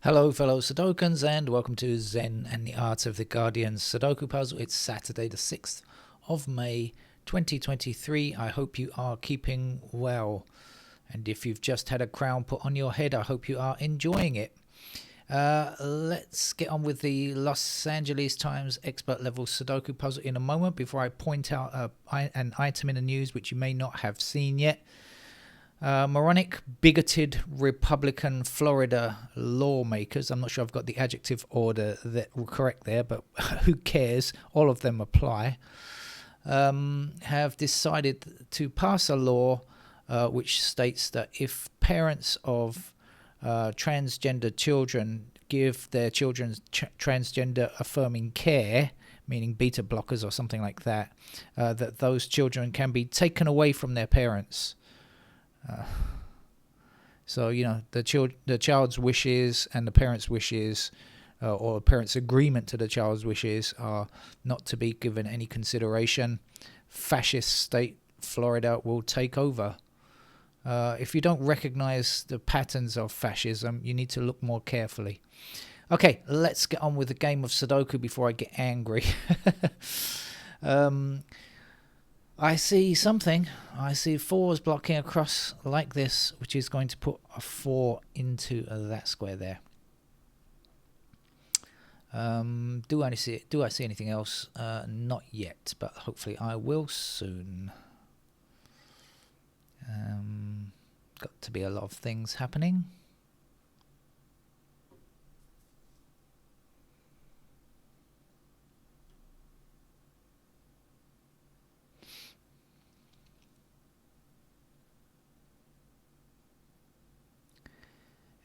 Hello, fellow Sudokans, and welcome to Zen and the Art of the Guardian Sudoku Puzzle. It's Saturday, the 6th of May, 2023. I hope you are keeping well. And if you've just had a crown put on your head, I hope you are enjoying it. Let's get on with the Los Angeles Times expert level Sudoku puzzle in a moment before I point out an item in the news which you may not have seen yet. Moronic, bigoted Republican Florida lawmakers, I'm not sure I've got the adjective order correct there, but who cares, all of them apply, have decided to pass a law which states that if parents of transgender children give their children transgender affirming care, meaning beta blockers or something like that, that those children can be taken away from their parents. So, you know, the child's wishes and the parents' wishes, or the parents' agreement to the child's wishes, are not to be given any consideration. Fascist state Florida will take over. If you don't recognize the patterns of fascism, you need to look more carefully. Okay, let's get on with the game of Sudoku before I get angry. I see something. I see fours blocking across like this, which is going to put a 4 into that square there. Do I see anything else? Not yet, but hopefully I will soon. Got to be a lot of things happening.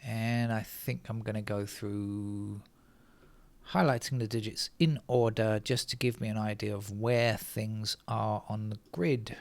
And I think I'm going to go through highlighting the digits in order just to give me an idea of where things are on the grid.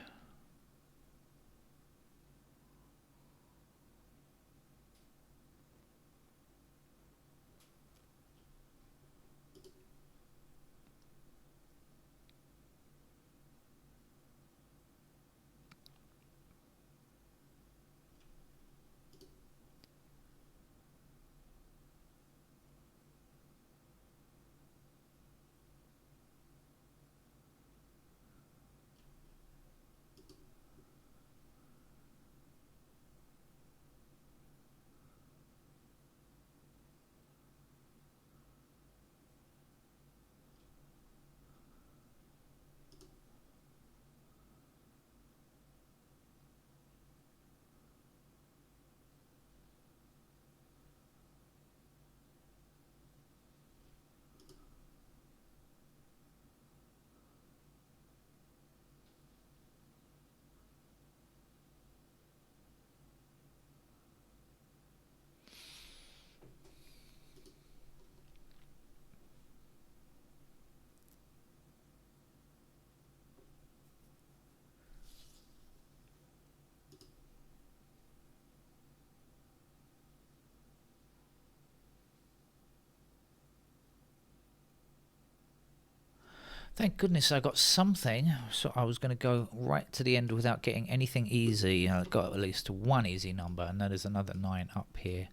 Thank goodness I got something, so I was going to go right to the end without getting anything easy. I got at least one easy number, and then there's another 9 up here,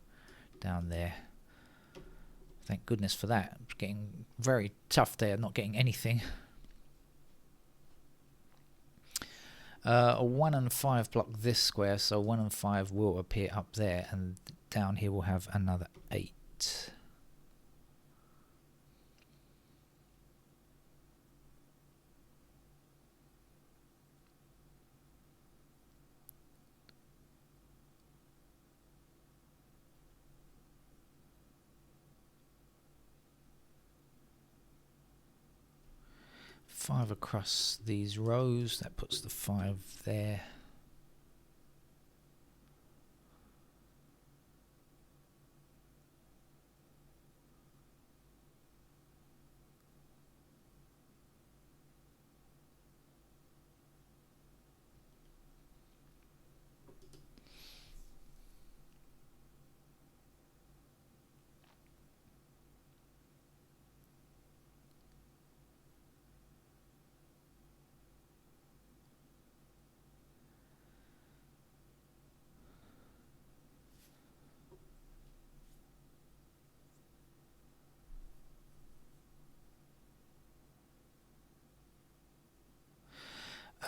down there. Thank goodness for that. It's getting very tough there, not getting anything. A 1 and 5 block this square, so 1 and 5 will appear up there, and down here we'll have another 8. Five across these rows, that puts the 5 there.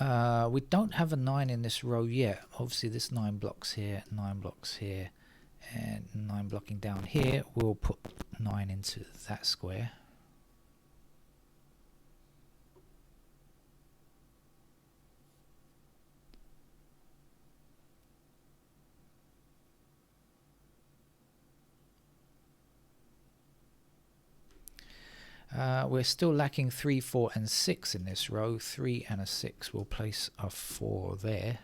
We don't have a 9 in this row yet. Obviously this 9 blocks here, 9 blocks here, and 9 blocking down here. We'll put 9 into that square. We're still lacking 3, 4 and 6 in this row. 3 and a 6. We'll place a 4 there.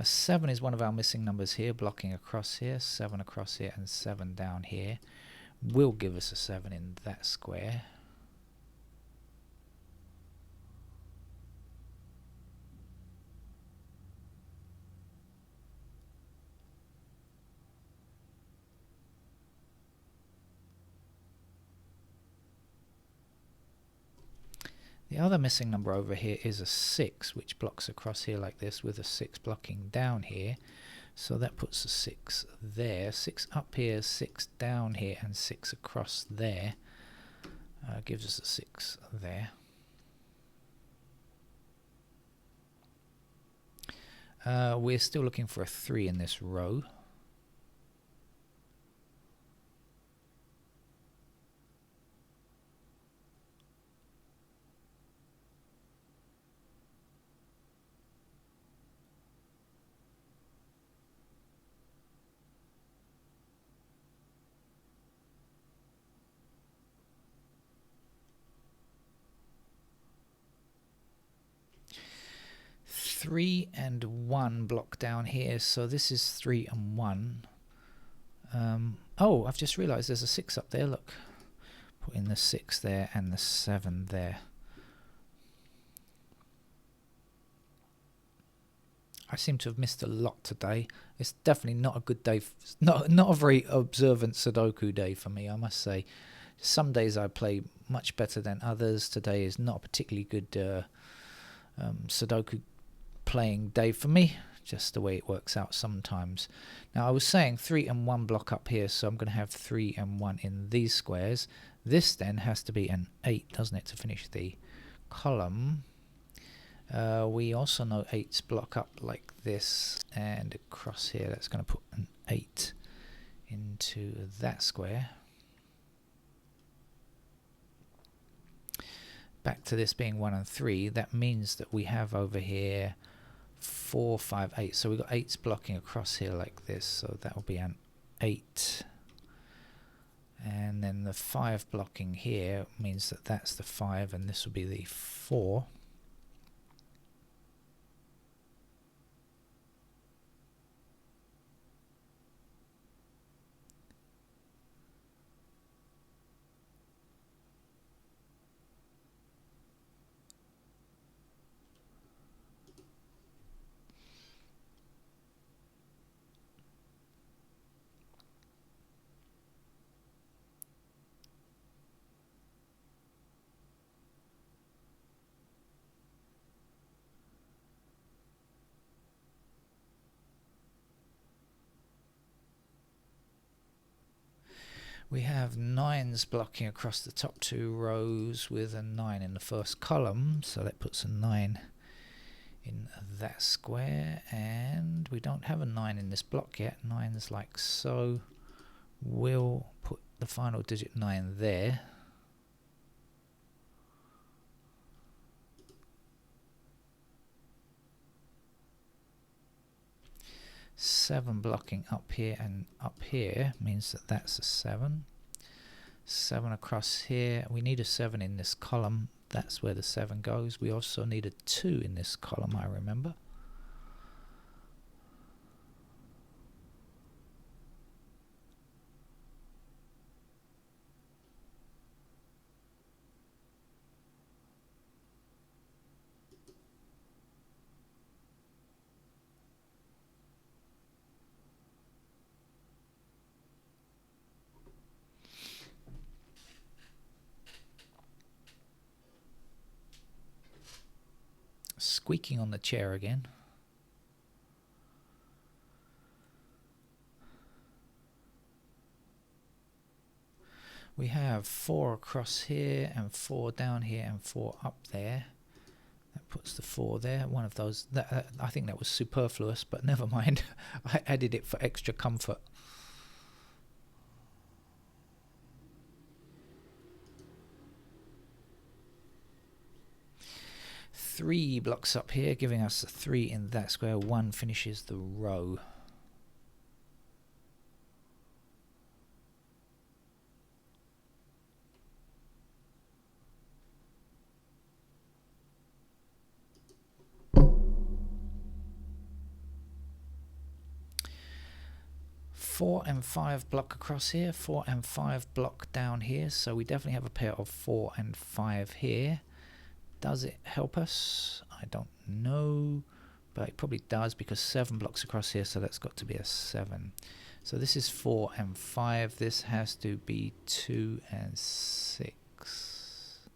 7 is one of our missing numbers here, blocking across here. 7 across here and 7 down here will give us a 7 in that square. The other missing number over here is a 6, which blocks across here like this, with a 6 blocking down here. So that puts a 6 there. 6 up here, 6 down here, and 6 across there. Gives us a 6 there. We're still looking for a 3 in this row. Three and 1 block down here, so this is 3 and 1. Oh, I've just realised there's a 6 up there, look. Put in the 6 there and the 7 there. I seem to have missed a lot today. It's definitely not a good day, not a very observant Sudoku day for me, I must say. Some days I play much better than others. Today is not a particularly good Sudoku playing day for me, just the way it works out sometimes. Now I was saying 3 and 1 block up here, so I'm going to have 3 and 1 in these squares. This then has to be an 8, doesn't it, to finish the column. We also know 8s block up like this, and across here that's going to put an 8 into that square. Back to this being 1 and 3, that means that we have over here 4, 5, 8. So we've got 8s blocking across here like this, so that will be an 8. And then the 5 blocking here means that that's the 5, and this will be the 4. We have 9s blocking across the top 2 rows with a 9 in the first column, so that puts a 9 in that square, and we don't have a 9 in this block yet. 9's like so. We'll put the final digit 9 there. Seven blocking up here and up here means that that's a 7. 7 across here. We need a 7 in this column. That's where the 7 goes. We also need a 2 in this column, I remember. Squeaking on the chair again. We have have 4 across here and 4 down here and 4 up there. That puts the 4 there. One of those, I think that was superfluous, but never mind. I added it for extra comfort. Three blocks up here, giving us a 3 in that square. 1 finishes the row. Four and 5 block across here, 4 and 5 block down here, so we definitely have a pair of 4 and 5 here. Does it help us? I don't know, but it probably does because 7 blocks across here, so that's got to be a 7. So this is 4 and 5. This has to be 2 and 6.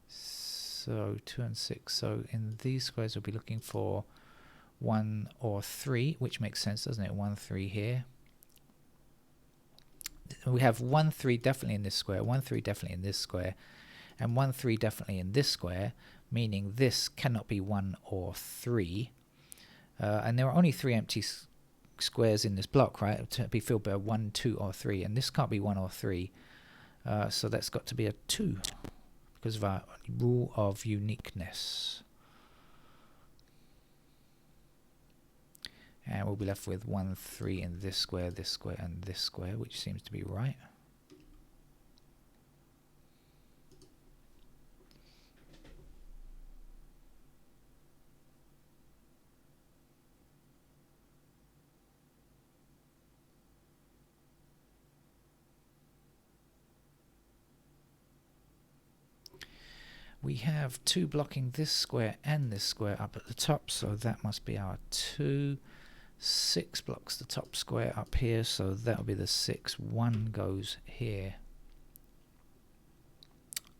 So 2 and 6. So in these squares we'll be looking for 1 or 3, which makes sense, doesn't it? 1, 3 here. We have 1, 3 definitely in this square, 1, 3 definitely in this square, and 1, 3 definitely in this square, meaning this cannot be 1 or 3. And there are only 3 empty squares in this block, right, to be filled by 1, 2, or 3, and this can't be 1 or 3. So that's got to be a 2 because of our rule of uniqueness. And we'll be left with 1, 3 in this square, and this square, which seems to be right. We have 2 blocking this square and this square up at the top, so that must be our 2. 6 blocks the top square up here, so that'll be the 6. 1 goes here.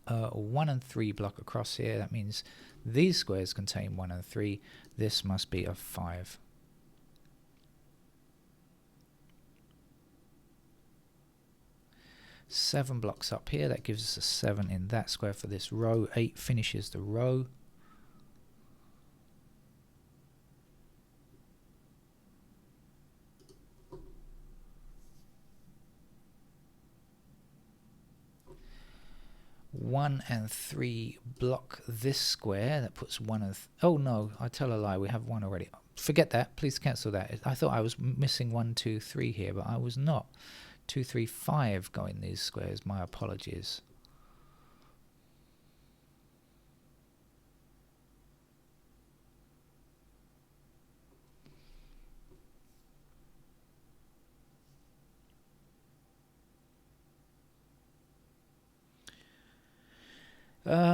1 and 3 block across here. That means these squares contain 1 and 3. This must be a 5. Seven blocks up here. That gives us a 7 in that square for this row. 8 finishes the row. One and 3 block this square. That puts 1 and oh no, I tell a lie, we have 1 already. Forget that, please cancel that. I thought I was missing 1, 2, 3 here, but I was not. 2, 3, 5 go in these squares, my apologies.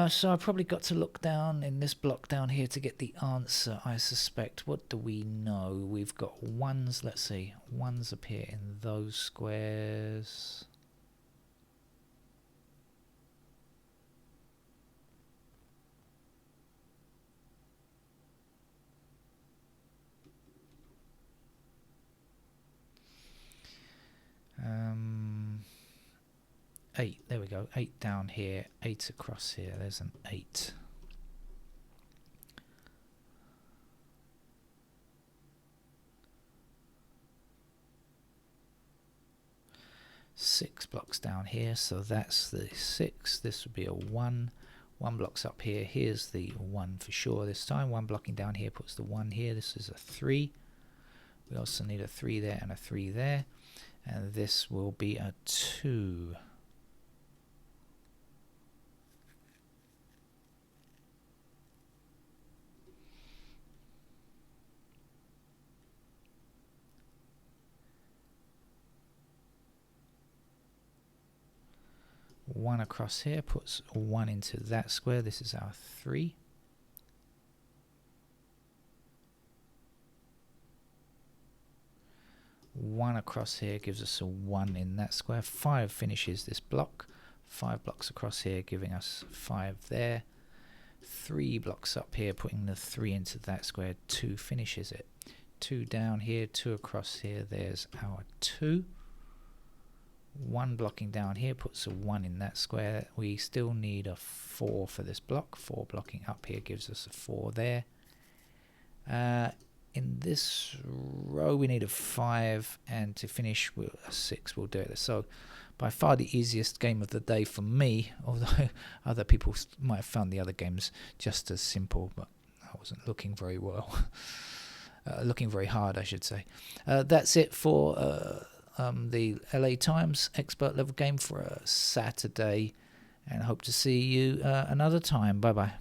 So I probably got to look down in this block down here to get the answer, I suspect. What do we know? We've got 1s, let's see, 1s appear in those squares. Eight, there we go, 8 down here, 8 across here, there's an 8. Six blocks down here, so that's the 6. This would be a 1. 1 blocks up here. Here's the 1 for sure this time. 1 blocking down here puts the 1 here. This is a 3. We also need a 3 there and a 3 there. And this will be a 2. One across here puts 1 into that square. This is our 3. One across here gives us a 1 in that square. 5 finishes this block. 5 blocks across here giving us 5 there. 3 blocks up here putting the 3 into that square. 2 finishes it. 2 down here, 2 across here. There's our 2. 1 blocking down here puts a 1 in that square. We still need a 4 for this block. 4 blocking up here gives us a 4 there. In this row we need a 5, and to finish with a 6 we'll do it. So by far the easiest game of the day for me, although other people might have found the other games just as simple, but I wasn't looking very well. Looking very hard, I should say. That's it for the LA Times expert level game for a Saturday, and hope to see you another time. Bye bye.